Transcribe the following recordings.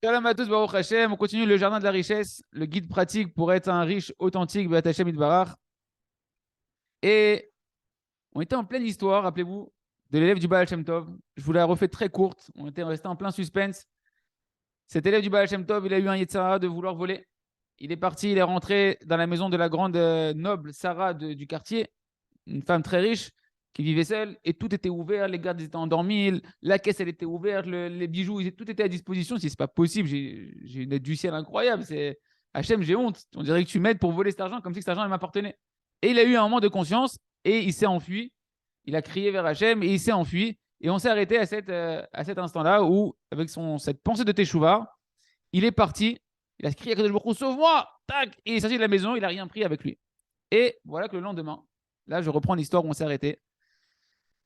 Shalom à tous, Baruch Hashem. On continue le jardin de la richesse, le guide pratique pour être un riche authentique, Be'at Hashem Yitbarach. Et on était en pleine histoire, rappelez-vous, de l'élève du Baal Shem Tov. Je vous la refais très courte. On était resté en plein suspense. Cet élève du Baal Shem Tov, il a eu un Yetzara de vouloir voler. Il est parti, il est rentré dans la maison de la grande noble Sarah du quartier, une femme très riche qui vivait seule, et tout était ouvert, les gardes étaient endormis, la caisse elle était ouverte, les bijoux, tout était à disposition. Si c'est pas possible, j'ai une aide du ciel incroyable. C'est Hachem, j'ai honte. On dirait que tu m'aides pour voler cet argent comme si cet argent elle m'appartenait. Et il a eu un moment de conscience et il s'est enfui. Il a crié vers Hachem et il s'est enfui. Et on s'est arrêté à cet instant-là où, avec cette pensée de Teshuvah, il est parti. Il a crié à Kadosh Baruch Hu, sauve-moi! Tac! Et il est sorti de la maison, il n'a rien pris avec lui. Et voilà que le lendemain, là je reprends l'histoire où on s'est arrêté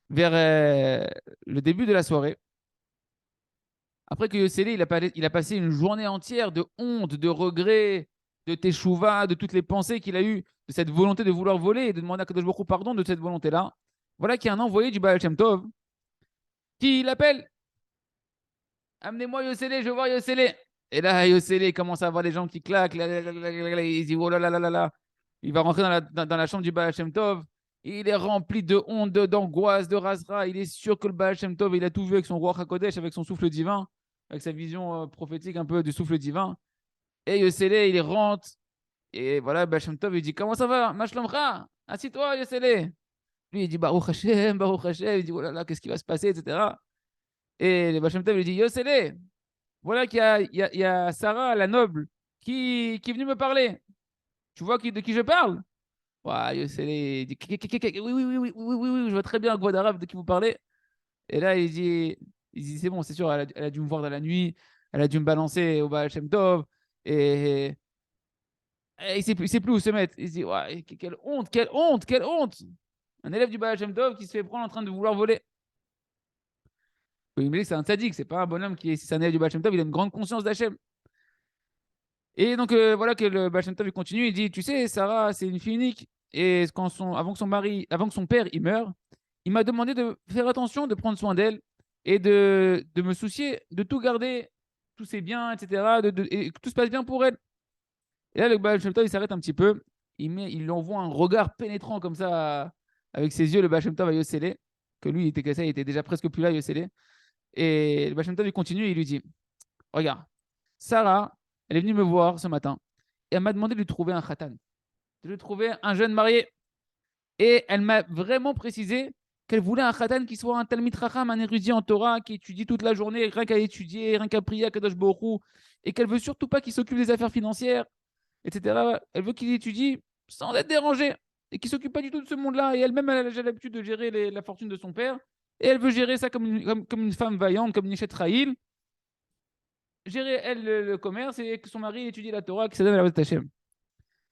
vers le début de la soirée. Après que Yossele, il a passé une journée entière de honte, de regret, de teshuva, de toutes les pensées qu'il a eues, de cette volonté de vouloir voler et de demander à Kadosh Baruch Hu pardon de cette volonté-là. Voilà qu'il y a un envoyé du Baal Shem Tov qui l'appelle. Amenez-moi Yossele, je veux voir Yossele. Et là, Yossele commence à voir les gens qui claquent. Il dit, oh là là là là là. Il va rentrer dans la chambre du Baal Shem Tov. Il est rempli de honte, d'angoisse, de rasera. Il est sûr que le Baal Shem Tov, il a tout vu avec son roi HaKodesh, avec son souffle divin, avec sa vision prophétique un peu du souffle divin. Et Yossele, il rentre. Et voilà, Baal Shem Tov, il dit, comment ça va? Mashlomcha, assis-toi, Yossele. Lui, il dit, Baruch Hashem, Baruch Hashem. Il dit, oh là là, qu'est-ce qui va se passer, etc. Et le Baal Shem Tov, lui dit, Yossele, voilà qu'il y a Sarah, la noble, qui est venue me parler. Tu vois de qui je parle? Ouais, c'est les... Oui, oui, oui, oui, oui, oui, oui, je vois très bien à voix arabe de qui vous parlez. Et là, il dit c'est bon, c'est sûr, elle a dû me voir dans la nuit, elle a dû me balancer au Baal Shem Tov, et il sait plus où se mettre. Il se dit, ouais, quelle honte, quelle honte, quelle honte! Un élève du Baal Shem Tov qui se fait prendre en train de vouloir voler. Il me dit que c'est un tzaddik, c'est pas un bonhomme qui est, si c'est un élève du Baal Shem Tov, il a une grande conscience d'Hachem. Et donc, voilà que le Baal Shem Tov il continue, il dit, tu sais, Sarah, c'est une fille unique. Et avant que son père il meure, il m'a demandé de faire attention, de prendre soin d'elle et de me soucier, de tout garder, tous ses biens, etc., et que tout se passe bien pour elle. Et là, le Baal Shem Tov, il s'arrête un petit peu, il lui envoie un regard pénétrant comme ça, avec ses yeux, le Baal Shem Tov à Yossele, que lui, il était, il était déjà presque plus là, Yossele. Et le Baal Shem Tov, il continue et il lui dit, regarde, Sarah, elle est venue me voir ce matin et elle m'a demandé de lui trouver un khatan, de lui trouver un jeune marié. Et elle m'a vraiment précisé qu'elle voulait un khatan qui soit un Talmid Chacham, un érudit en Torah, qui étudie toute la journée, rien qu'à étudier, rien qu'à prier à Kadosh Baruch Hu, et qu'elle veut surtout pas qu'il s'occupe des affaires financières, etc. Elle veut qu'il étudie sans être dérangé, et qu'il s'occupe pas du tout de ce monde-là. Et elle-même, elle a déjà l'habitude de gérer la fortune de son père, et elle veut gérer ça comme une femme vaillante, comme Nishet Rahil, gérer elle le commerce, et que son mari étudie la Torah, qui s'adonne à la Hashem.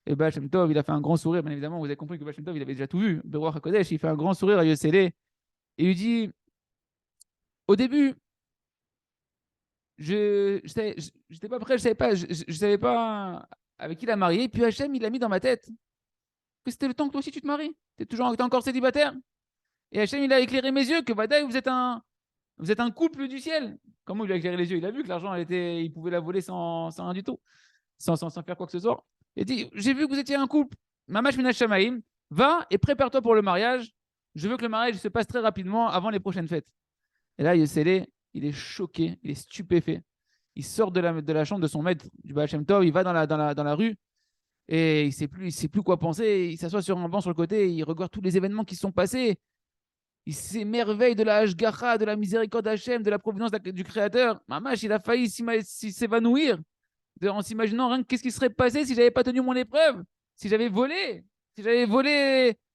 Et Baal Shem Tov, il a fait un grand sourire, bien évidemment. Vous avez compris que Baal Shem Tov, il avait déjà tout vu. Beruach HaKodesh, il fait un grand sourire à Yossele. Et il lui dit, au début, je n'étais pas prêt, je savais pas avec qui la marier. Puis Hachem, il a mis dans ma tête que c'était le temps que toi aussi tu te maries. T'es encore célibataire. Et Hachem, il a éclairé mes yeux que Vadaï, vous êtes un couple du ciel. Comment il a éclairé les yeux? Il a vu que l'argent, il pouvait la voler sans rien du tout, sans faire quoi que ce soit. Il dit, j'ai vu que vous étiez un couple. Mamash Minash Shamaim, va et prépare-toi pour le mariage. Je veux que le mariage se passe très rapidement avant les prochaines fêtes. Et là, Yossele, il est choqué, il est stupéfait. Il sort de la chambre de son maître, du Baal Shem Tov, il va dans la rue et il sait plus quoi penser. Il s'assoit sur un banc sur le côté, il regarde tous les événements qui se sont passés. Il s'émerveille de la Hashgacha, de la miséricorde d'Hachem, de la providence du Créateur. Mamash, il a failli s'évanouir en s'imaginant rien qu'est-ce qui serait passé si j'avais pas tenu mon épreuve, si j'avais volé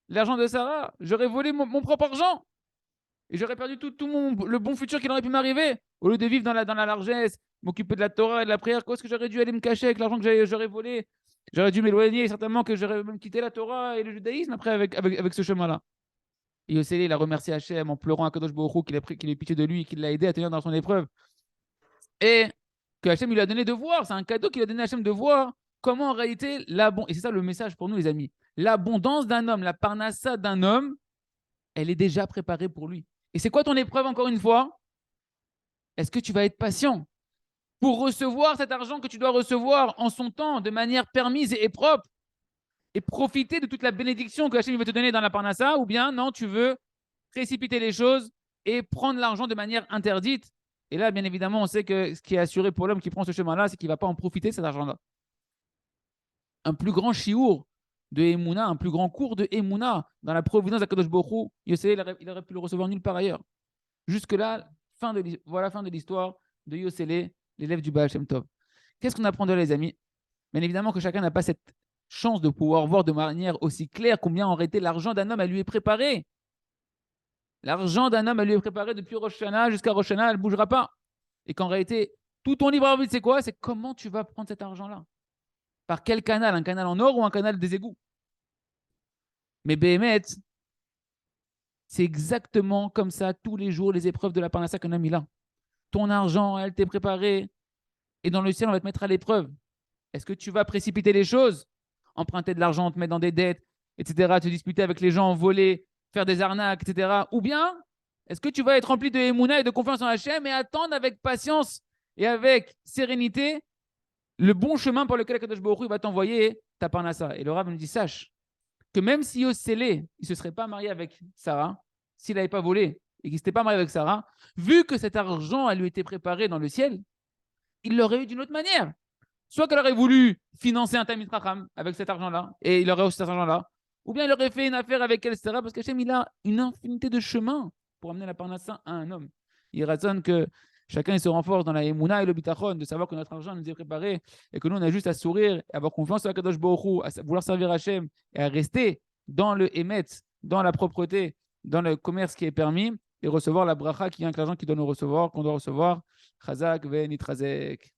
l'argent de Sarah, j'aurais volé mon propre argent et j'aurais perdu le bon futur qui aurait pu m'arriver au lieu de vivre dans la largesse, m'occuper de la Torah et de la prière. Qu'est-ce que j'aurais dû aller me cacher avec l'argent que j'aurais volé? J'aurais dû m'éloigner, certainement que j'aurais même quitté la Torah et le judaïsme après avec ce chemin-là. Et Yossele, il a remercié Hachem en pleurant à Kadosh Baruch Hu qu'il ait pitié de lui et qu'il l'a aidé à tenir dans son épreuve. Et que Hachem lui a donné de voir, c'est un cadeau qu'il a donné à Hachem de voir comment en réalité et c'est ça le message pour nous les amis, l'abondance d'un homme, la parnassa d'un homme, elle est déjà préparée pour lui. Et c'est quoi ton épreuve encore une fois? Est-ce que tu vas être patient? pour recevoir cet argent que tu dois recevoir en son temps, de manière permise et propre, et profiter de toute la bénédiction que Hachem veut te donner dans la Parnassa, ou bien non, tu veux précipiter les choses et prendre l'argent de manière interdite. Et là, bien évidemment, on sait que ce qui est assuré pour l'homme qui prend ce chemin-là, c'est qu'il ne va pas en profiter de cet argent-là. Un plus grand chiour de Emouna, un plus grand cours de Emouna dans la providence d'Akadosh Baruch Hu, Yosef, il aurait pu le recevoir nulle part ailleurs. Jusque-là, voilà fin de l'histoire de Yosele, l'élève du Baal Shem Tov. Qu'est-ce qu'on apprend de là, les amis? Bien évidemment que chacun n'a pas cette chance de pouvoir voir de manière aussi claire combien en réalité l'argent d'un homme à lui est préparé. L'argent d'un homme à lui est préparé depuis Rosh Hashanah jusqu'à Rosh Hashanah, elle ne bougera pas. Et qu'en réalité, tout ton libre arbitre, c'est quoi? C'est comment tu vas prendre cet argent-là. Par quel canal? Un canal en or ou un canal des égouts? Mais Béhémet, c'est exactement comme ça tous les jours, les épreuves de la parnassa qu'un homme il a. Ton argent, elle t'est préparée. Et dans le ciel, on va te mettre à l'épreuve. Est-ce que tu vas précipiter les choses? Emprunter de l'argent, te mettre dans des dettes, etc., te disputer avec les gens, voler, faire des arnaques, etc. Ou bien, est-ce que tu vas être rempli de émouna et de confiance en Hachem et attendre avec patience et avec sérénité le bon chemin par lequel Kadosh Baruch Hu va t'envoyer ta parnassa? Et le Rav nous dit, sache que même si Yossélé, il ne se serait pas marié avec Sarah, s'il n'avait pas volé et qu'il ne s'était pas marié avec Sarah, vu que cet argent a lui été préparé dans le ciel, il l'aurait eu d'une autre manière. Soit qu'elle aurait voulu financer un Talmid Chacham avec cet argent-là, et il aurait aussi cet argent-là, ou bien il aurait fait une affaire avec elle, etc. Parce qu'Hachem, il a une infinité de chemins pour amener la parnassa à un homme. Il raisonne que chacun il se renforce dans la émouna et le bitachon, de savoir que notre argent nous est préparé et que nous, on a juste à sourire et avoir confiance en Kadosh Baruch Hu, à vouloir servir Hachem et à rester dans le émet, dans la propreté, dans le commerce qui est permis et recevoir la bracha qui est avec l'argent qu'on doit recevoir. Chazak ve nitrazek.